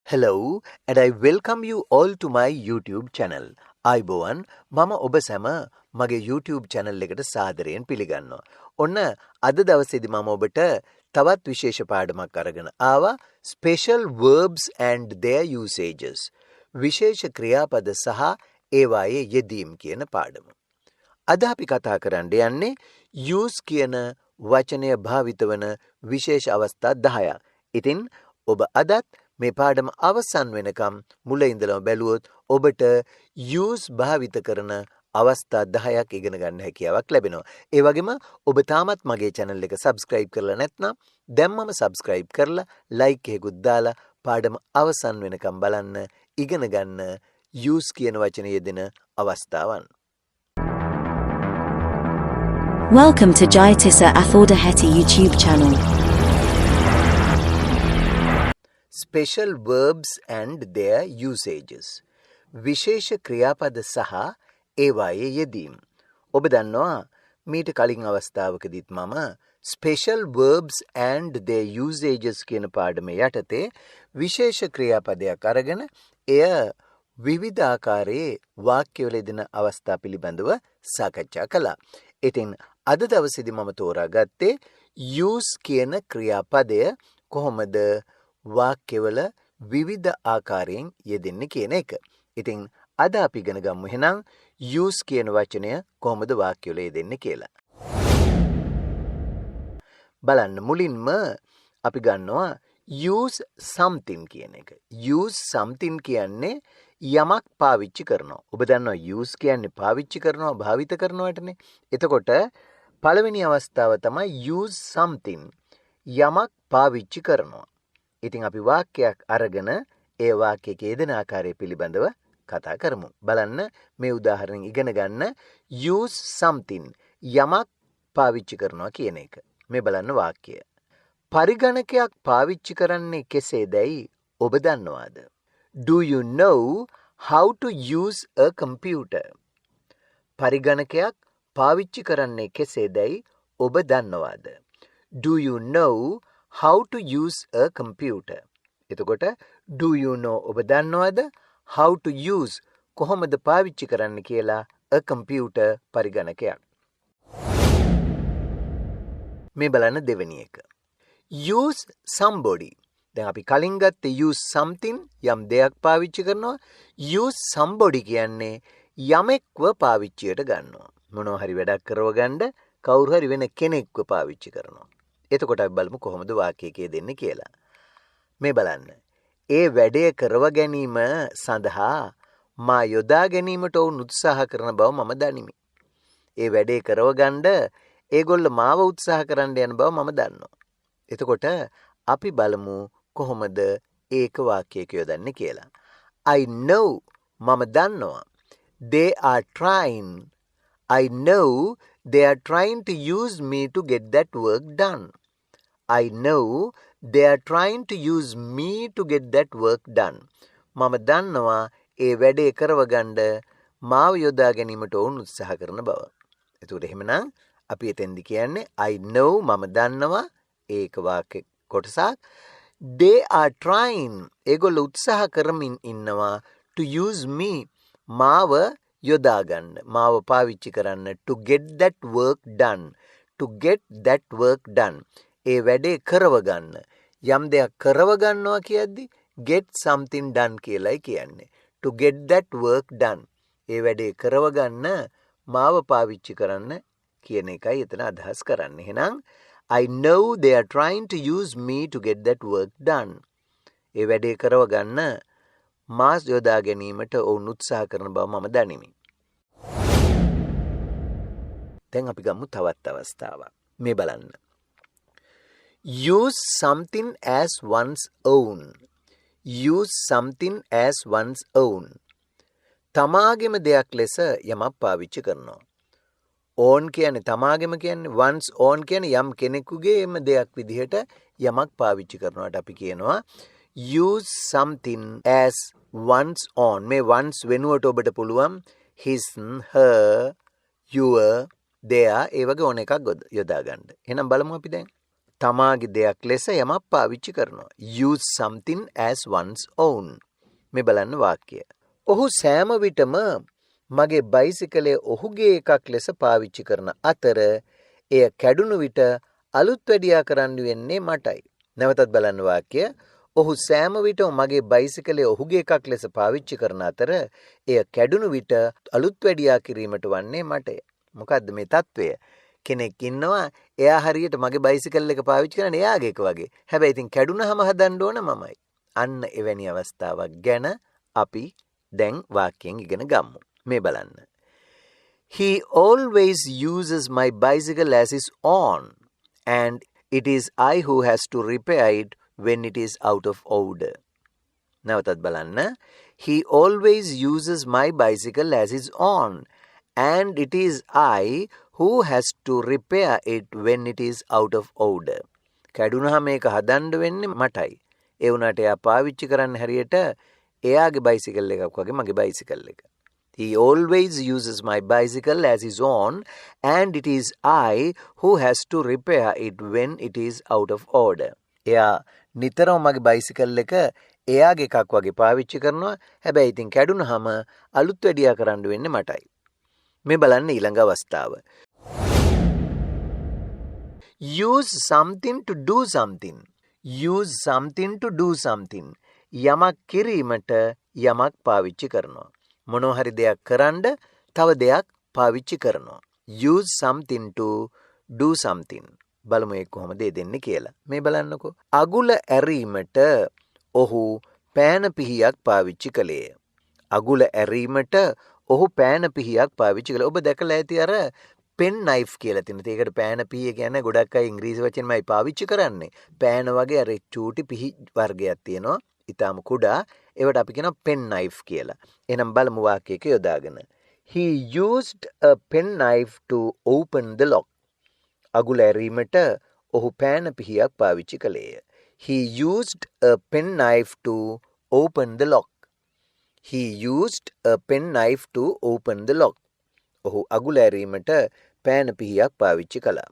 Hello, and I welcome you all to my YouTube channel. අයිබෝවන් මම ඔබ සැම මගේ YouTube channel එකට සාදරයෙන් පිළිගන්නවා. ඔන්න අද දවසේදී මම ඔබට තවත් විශේෂ පාඩමක් අරගෙන ආවා Special Verbs and their usages. විශේෂ ක්‍රියාපද සහ ඒවායේ යෙදීම් කියන පාඩම. අද අපි කතා කරන්න යන්නේ use කියන වචනය භාවිත වන විශේෂ අවස්ථා 10ක්. ඉතින් ඔබ අදත් මේ පාඩම අවසන් වෙනකම් මුල ඉඳලම බැලුවොත් ඔබට use භාවිත කරන අවස්ථා 10ක් ඉගෙන ගන්න හැකියාවක් ලැබෙනවා. ඒ වගේම ඔබ තාමත් මගේ channel එක subscribe කරලා නැත්නම් දැම්මම subscribe කරලා like එකකුත් දාලා පාඩම අවසන් වෙනකම් බලන්න ඉගෙන ගන්න use කියන වචනේ යෙදෙන අවස්ථාවන්. Welcome to Jayatissa Athaudahetti YouTube channel. Special verbs and their usages. විශේෂ ක්‍රියාපද සහ ඒවායේ යෙදීම්. ඔබ දන්නවා මීට කලින් අවස්ථාවකදීත් මම Special Verbs and their usages කියන පාඩමේ යටතේ විශේෂ ක්‍රියාපදයක් අරගෙන එය විවිධ ආකාරයේ වාක්‍යවල යෙදෙන අවස්ථා පිළිබඳව සාකච්ඡා කළා. ඉතින් අද දවසේදී මම තෝරාගත්තේ use කියන ක්‍රියාපදය කොහොමද වාක්‍යවල විවිධ ආකාරයෙන් යෙදෙන්නේ කියන එක. ඉතින් අද අපි ඉගෙන ගමු එහෙනම් use කියන වචනය කොහොමද වාක්‍යවල යෙදෙන්නේ කියලා. බලන්න මුලින්ම අපි ගන්නවා use something කියන එක. use something කියන්නේ යමක් පාවිච්චි කරනවා. ඔබ දන්නවා use කියන්නේ පාවිච්චි කරනවා, භාවිත කරනවටනේ. එතකොට පළවෙනි අවස්ථාව තමයි use something. යමක් පාවිච්චි කරනවා. ඉතින් අපි වාක්‍යයක් අරගෙන ඒ වාක්‍යයේ යෙදෙන ආකාරය පිළිබඳව කතා කරමු. බලන්න මේ උදාහරණයෙන් ඉගෙන ගන්න use something යමක් පාවිච්චි කරනවා කියන එක. මේ බලන්න වාක්‍යය. පරිගණකයක් පාවිච්චි කරන්නේ කෙසේදයි ඔබ දන්නවාද? Do you know how to use a computer? පරිගණකයක් පාවිච්චි කරන්නේ කෙසේදයි ඔබ දන්නවාද? Do you know how to use a computer? එතකොට do you know ඔබ දන්නවද how to use කොහොමද පාවිච්චි කරන්න කියලා a computer පරිගණකයක්. මේ බලන්න දෙවෙනි එක. use somebody. දැන් අපි කලින් ගත්තේ use something යම් දෙයක් පාවිච්චි කරනවා. use somebody කියන්නේ යමෙක්ව පාවිච්චියට ගන්නවා. මොනවා හරි වැඩක් කරව ගන්න කවුරු හරි වෙන කෙනෙක්ව පාවිච්චි කරනවා. එතකොට අපි බලමු කොහොමද වාක්‍යයේ දෙන්නේ කියලා. මේ බලන්න. ඒ වැඩේ කරව ගැනීම සඳහා මා යොදා ගැනීමට වුන් උත්සාහ කරන බව මම දනිමි. ඒ වැඩේ කරව ගන්න ඒගොල්ල මාව උත්සාහ කරන්න යන බව මම දන්නවා. එතකොට අපි බලමු කොහොමද ඒක වාක්‍යයක යොදන්නේ කියලා. I know මම දන්නවා. They are trying. I know they are trying to use me to get that work done. I know they are trying to use me to get that work done. මම දන්නවා ඒ වැඩේ කරව ගන්න මාව යොදා ගැනීමට වුන් උත්සාහ කරන බව. ඒකට එහෙමනම් අපි එතෙන්දි කියන්නේ I know මම දන්නවා ඒක වාක්‍ය කොටසක්. They are trying ඒගොල්ලෝ උත්සාහ කරමින් ඉන්නවා to use me මාව යොදා ගන්න මාව පාවිච්චි කරන්න to get that work done. To get that work done. ඒ වැඩේ කරව ගන්න. යම් දෙයක් කරව ගන්නවා කියද්දි get something done කියලායි කියන්නේ. To get that work done. ඒ වැඩේ කරව ගන්න මාව පාවිච්චි කරන්න කියන එකයි එතන අදහස් කරන්නේ. එහෙනම් I know they are trying to use me to get that work done. ඒ වැඩේ කරව ගන්න මා යොදා ගැනීමට ඔවුන් උත්සාහ කරන බව මම දනිමි. දැන් අපි ගමු තවත් අවස්ථාවක්. මේ බලන්න. Use something as one's own. Use something as one's own. තමාගේම දෙයක් ලෙස යමක් පාවිච්චි කරනවා. own කියන්නේ තමාගේම කියන්නේ one's own කියන්නේ යම් කෙනෙකුගේම දෙයක් විදිහට යමක් පාවිච්චි කරනවාට අපි කියනවා use something as one's own. මේ one's වෙනුවට ඔබට පුළුවන් his, her, your, their ඒ වගේ ඕන එකක් යොදා ගන්න. එහෙනම් බලමු අපි දැන්. තමාගේ දෙයක් ලෙස යමක් පාවිච්චි කරනවා. Use something as one's own. මේ බලන්න වාක්‍යය. ඔහු සෑම විටම මගේ බයිසිකලය ඔහුගේ එකක් ලෙස පාවිච්චි කරන අතර එය කැඩුණු විට අලුත් වැඩියා කරන්න වෙන්නේ මටයි. නැවතත් බලන්න වාක්‍යය. ඔහු සෑම විටම මගේ බයිසිකලය ඔහුගේ එකක් ලෙස පාවිච්චි කරන අතර එය කැඩුණු විට අලුත් වැඩියා කිරීමට වන්නේ මටය. මොකද්ද මේ తත්වය? කෙනෙක් ඉන්නවා එයා හරියට මගේ බයිසිකල් එක පාවිච්චි කරන එයාගේ එක වගේ. හැබැයි ඉතින් කැඩුනහම හදන්න ඕන මමයි. අන්න එවැනි අවස්ථාවක් ගැන අපි දැන් වාක්‍යයෙන් ඉගෙන ගමු. මේ බලන්න. He always uses my bicycle as his own and it is I who has to repair it when it is out of order. නැවතත් බලන්න. He always uses my bicycle as his own and it is I who has to repair it when it is out of order. කැඩුනහම මේක හදන්න වෙන්නේ මටයි. ඒ වුණාට එයා පාවිච්චි කරන්න හරියට එයාගේ බයිසිකල් එකක් වගේ මගේ බයිසිකල් එක. He always uses my bicycle as his own and it is I who has to repair it when it is out of order. එයා නිතරම මගේ බයිසිකල් එක එයාගේ එකක් වගේ පාවිච්චි කරනවා. හැබැයි ඉතින් කැඩුනහම අලුත් වැඩියා කරන්න වෙන්නේ මටයි. මේ බලන්න ඊළඟ අවස්ථාව. Use something to do something. Use something to do something. යමක් කිරීමට යමක් පාවිච්චි කරනවා. මොනවා හරි දෙයක් කරන්න තව දෙයක් පාවිච්චි කරනවා. Use something to do something. බලමු ඒක කොහොමද දෙන්නේ කියලා. මේ බලන්නකෝ. අගුල ඇරීමට ඔහු පෑන පිහියක් පාවිච්චි කළේය. අගුල ඇරීමට ඔහු පෑන පිහියක් පාවිච්චි කළා. ඔබ දැකලා ඇති අර පෙන් නයිෆ් කියලා තියෙන. ඒකට පෑන පිහිය කියන්නේ ගොඩක් අය ඉංග්‍රීසි වචනමයි පාවිච්චි කරන්නේ. පෑන වගේ අර චූටි පිහි වර්ගයක් තියෙනවා. ඊටාම කුඩා. ඒවට අපි කියනවා පෙන් නයිෆ් කියලා. එහෙනම් බලමු වාක්‍යයක යොදාගෙන. He used a pen knife to open the lock. අගුල ඇරීමට ඔහු පෑන පිහියක් පාවිච්චි කළේය. He used a pen knife to open the lock. He used a pen knife to open the lock. ඔහු අගුල ඇරීමට පෑන පිහියක් පාවිච්චි කළා.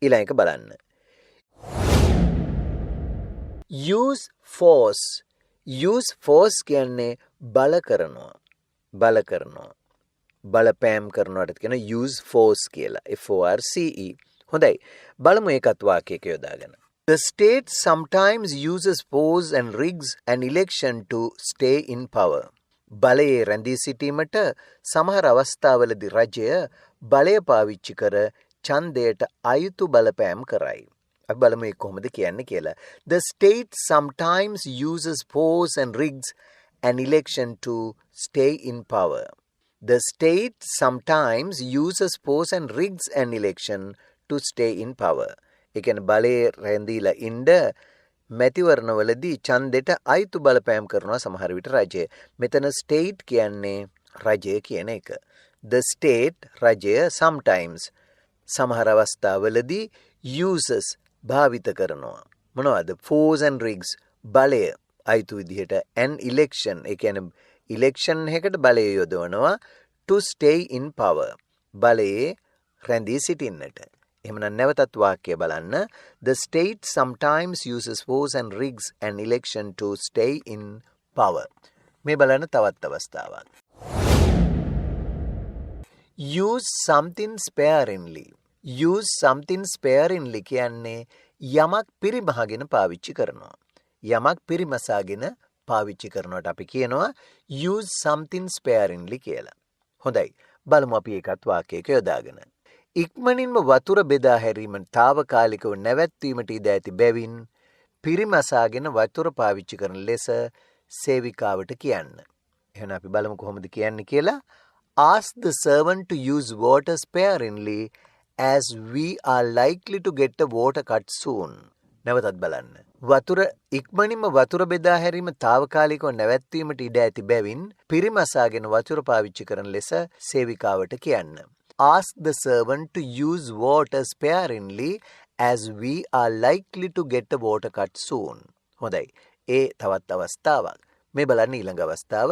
ඊළඟ එක බලන්න. Use force. Use force කියන්නේ බල කරනවා. බල කරනවා. බලපෑම් කරනවට කියන use force කියලා. FORCE. හොඳයි. බලමු ඒකත් වාක්‍යයක යොදාගෙන. The state sometimes uses force and rigs an election to stay in power. බලයේ රැඳී සිටීමට සමහර අවස්ථාවලදී රජය බලය පාවිච්චි කර ඡන්දයට අයුතු බලපෑම් කරයි. අපි බලමු ඒක කොහොමද කියන්නේ කියලා. The state sometimes uses force and rigs an election to stay in power. The state sometimes uses force and rigs an election to stay in power. ඒ කියන්නේ බලයේ රැඳීලා ඉන්න මැතිවරණවලදී ඡන්දෙට අයිතු බලපෑම් කරනවා සමහර විට රජය. මෙතන state කියන්නේ රජය කියන එක. The state රජය sometimes සමහර අවස්ථාවලදී uses භාවිත කරනවා. මොනවද? force and rigs බලය අයිතු විදිහට an election ඒ කියන්නේ election එකකට බලය යොදවනවා to stay in power බලයේ රැඳී සිටින්නට. එහෙමනම් නැවතත් වාක්‍යය බලන්න. The state sometimes uses force and rigs an election to stay in power. මේ බලන්න තවත් අවස්ථාවක්. Use something sparingly. Use something sparingly කියන්නේ යමක් පිරිමහගෙන පාවිච්චි කරනවා. යමක් පිරිමසාගෙන පාවිච්චි කරනවට අපි කියනවා use something sparingly කියලා. හොඳයි. බලමු අපි ඒකත් වාක්‍යයක යොදාගෙන. ඉක්මනින්ම වතුර බෙදා හැරීම తాවකාලිකව නැවැත්වීමට ඉඩ ඇති බැවින් පිරිමසාගෙන වතුර පාවිච්චි කරන ලෙස සේවිකාවට කියන්න. එහෙනම් අපි බලමු කොහොමද කියන්නේ කියලා. Ask the servant to use water sparingly as we are likely to get a water cut soon. නැවතත් බලන්න. වතුර ඉක්මනින්ම වතුර බෙදා හැරීම తాවකාලිකව නැවැත්වීමට ඉඩ ඇති බැවින් පිරිමසාගෙන වතුර පාවිච්චි කරන ලෙස සේවිකාවට කියන්න. Ask the servant to use water sparingly as we are likely to get a water cut soon. හොඳයි. ඒ තවත් අවස්ථාවක්. මේ බලන්න ඊළඟ අවස්ථාව.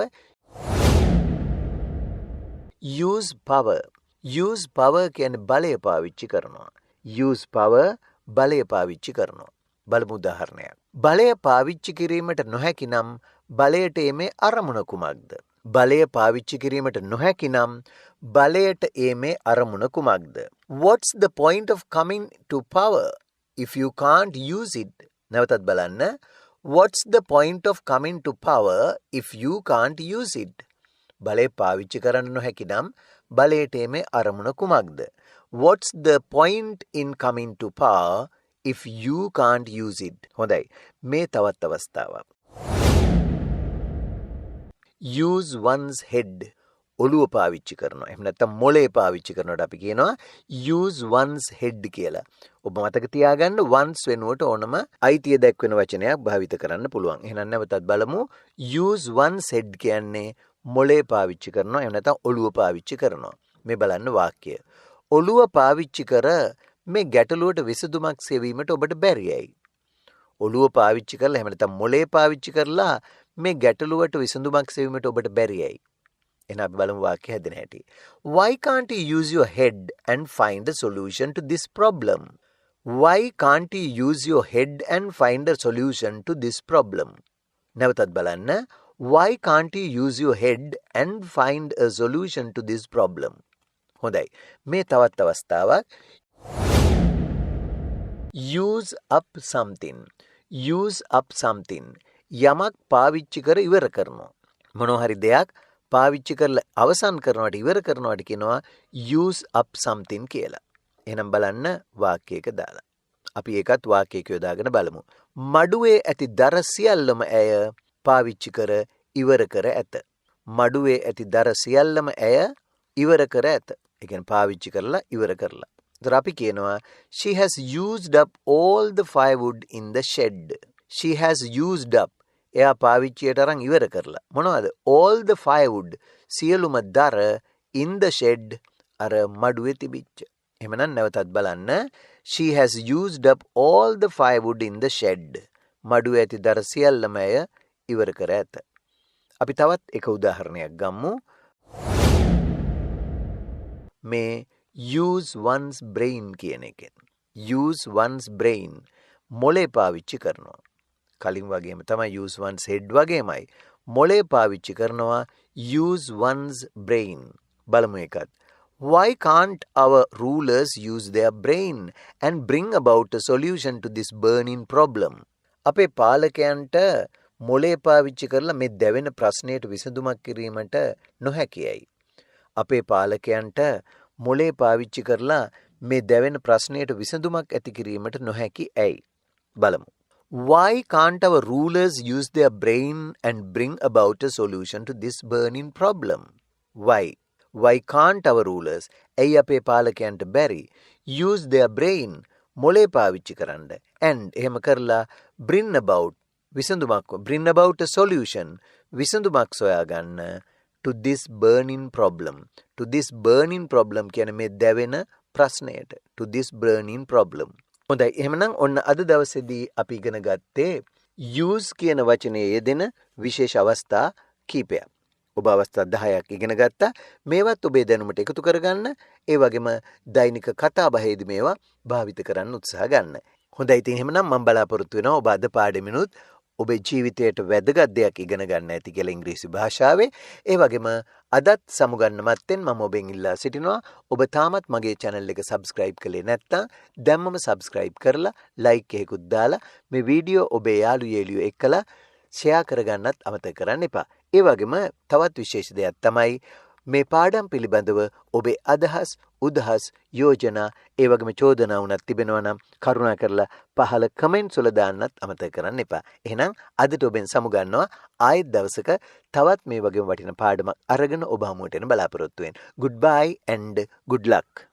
Use power. Use power කියන්නේ බලය පාවිච්චි කරනවා. Use power බලය පාවිච්චි කරනවා. බලමු උදාහරණයක්. බලය පාවිච්චි කිරීමට නොහැකි නම් බලයට ඒමේ අරමුණ කුමක්ද? බලය පාවිච්චි කිරීමට නොහැකි නම් බලයට ඒමේ අරමුණ කුමක්ද? What's the point of coming to power if you can't use it? නැවතත් බලන්න. What's the point of coming to power if you can't use it? බලය පාවිච්චි කරන්න නොහැකි නම් බලයට ඒමේ අරමුණ කුමක්ද? What's the point in coming to power if you can't use it? හොඳයි. මේ තවත් අවස්ථාවක්. Use one's head. ඔළුව පාවිච්චි කරනවා. එහෙම නැත්නම් මොළේ පාවිච්චි කරනකොට අපි කියනවා use one's head කියලා. ඔබ මතක තියාගන්න once වෙනුවට ඕනම අයිතිය දක්වන වචනයක් භාවිත කරන්න පුළුවන්. එහෙනම් නැවතත් බලමු. use one's head කියන්නේ මොළේ පාවිච්චි කරනවා. එහෙම නැත්නම් ඔළුව පාවිච්චි කරනවා. මේ බලන්න වාක්‍යය. ඔළුව පාවිච්චි කර මේ ගැටලුවට විසඳුමක් සෙවීමට ඔබට බැරියයි. ඔළුව පාවිච්චි කරලා එහෙම නැත්නම් මොළේ පාවිච්චි කරලා මේ ගැටලුවට විසඳුමක් සෙවීමට ඔබට බැරියයි. එහෙනම් අපි බලමු වාක්‍ය හැදෙන හැටි. Why can't you use your head and find a solution to this problem? Why can't you use your head and find a solution to this problem? නැවතත් බලන්න. Why can't you use your head and find a solution to this problem? හොඳයි. මේ තවත් අවස්ථාවක්. Use up something. Use up something. යමක් පාවිච්චි කර ඉවර කරනවා. මොනවා හරි දෙයක් පාවිච්චි කරලා අවසන් කරනවට ඉවර කරනවට කියනවා use up something කියලා. එහෙනම් බලන්න වාක්‍යයක දාලා. අපි ඒකත් වාක්‍යයක යොදාගෙන බලමු. මඩුවේ ඇති දර සියල්ලම ඇය පාවිච්චි කර ඉවර කර ඇත. මඩුවේ ඇති දර සියල්ලම ඇය ඉවර කර ඇත. ඒ කියන්නේ පාවිච්චි කරලා ඉවර කරලා. ඒතර අපි කියනවා she has used up all the firewood in the shed. She has used up. එයා පාවිච්චියට අරන් ඉවර කරලා. මොනවද? all the firewood. සියලුම දර in the shed. අර මඩුවේ තිබිච්ච. එහෙමනම් නැවතත් බලන්න. she has used up all the firewood in the shed. මඩුවේ ඇති දර සියල්ලම ඇය ඉවර කර ඇත. අපි තවත් එක උදාහරණයක් ගමු. මේ use one's brain කියන එකෙන්. use one's brain. මොලේ පාවිච්චි කරනවා. කලින් වගේම තමයි use one's head වගේමයි. මොලේ පාවිච්චි කරනවා use one's brain. බලමු එකත්. Why can't our rulers use their brain and bring about a solution to this burning problem? අපේ පාලකයන්ට මොලේ පාවිච්චි කරලා මේ දැවෙන ප්‍රශ්නයට විසඳුමක් කිරීමට නොහැකියයි. අපේ පාලකයන්ට මොලේ පාවිච්චි කරලා මේ දැවෙන ප්‍රශ්නයට විසඳුමක් ඇති කිරීමට නොහැකි ඇයි? බලමු. Why can't our rulers use their brain and bring about a solution to this burning problem? Why? Why can't our rulers? ඇයි අපේ පාලකයන්ට බැරි use their brain මොලේ පාවිච්චි කරන්න and එහෙම කරලා bring about a solution විසඳුමක් සොයා ගන්න to this burning problem. To this burning problem කියන්නේ මේ දැවෙන ප්‍රශ්නයට. To this burning problem. හොඳයි. එහෙමනම් ඔන්න අද දවසේදී අපි ඉගෙන ගත්තේ use කියන වචනේ යෙදෙන විශේෂ අවස්ථා කීපයක්. ඔබ අවස්ථා 10ක් ඉගෙන ගත්තා. මේවත් ඔබේ දැනුමට එකතු කරගන්න. ඒ වගේම දෛනික කතා බහේදී මේවා භාවිත කරන්න උත්සාහ ගන්න. හොඳයි. ඉතින් එහෙමනම් මම බලාපොරොත්තු වෙනවා ඔබ අද පාඩෙමිනුත් ඔබේ ජීවිතයට වැදගත් දෙයක් ඉගෙන ගන්න ඇති කියලා ඉංග්‍රීසි භාෂාවේ. ඒ වගේම අදත් සමුගන්න මත්තෙන් මම ඔබෙන් ඉල්ලා සිටිනවා ඔබ තාමත් මගේ channel එක subscribe කළේ නැත්නම් දැම්මම subscribe කරලා like එකකුත් දාලා මේ වීඩියෝ ඔබේ යාළුවෝ එක්කලා share කරගන්නත් අමතක කරන්න එපා. ඒ වගේම තවත් විශේෂ දෙයක් තමයි මේ පාඩම් පිළිබඳව ඔබේ අදහස්, උදහස්, යෝජනා, ඒ වගේම චෝදනා වුණත් තිබෙනවා නම් කරුණාකරලා පහළ කමෙන්ට්ස් වල දාන්නත් අමතක කරන්න එපා. එහෙනම් අදට ඔබෙන් සමුගන්නවා ආයෙත් දවසක තවත් මේ වගේම වටිනා පාඩමක් අරගෙන ඔබ හමුවට එන්න බලාපොරොත්තු වෙන්න. Goodbye and good luck.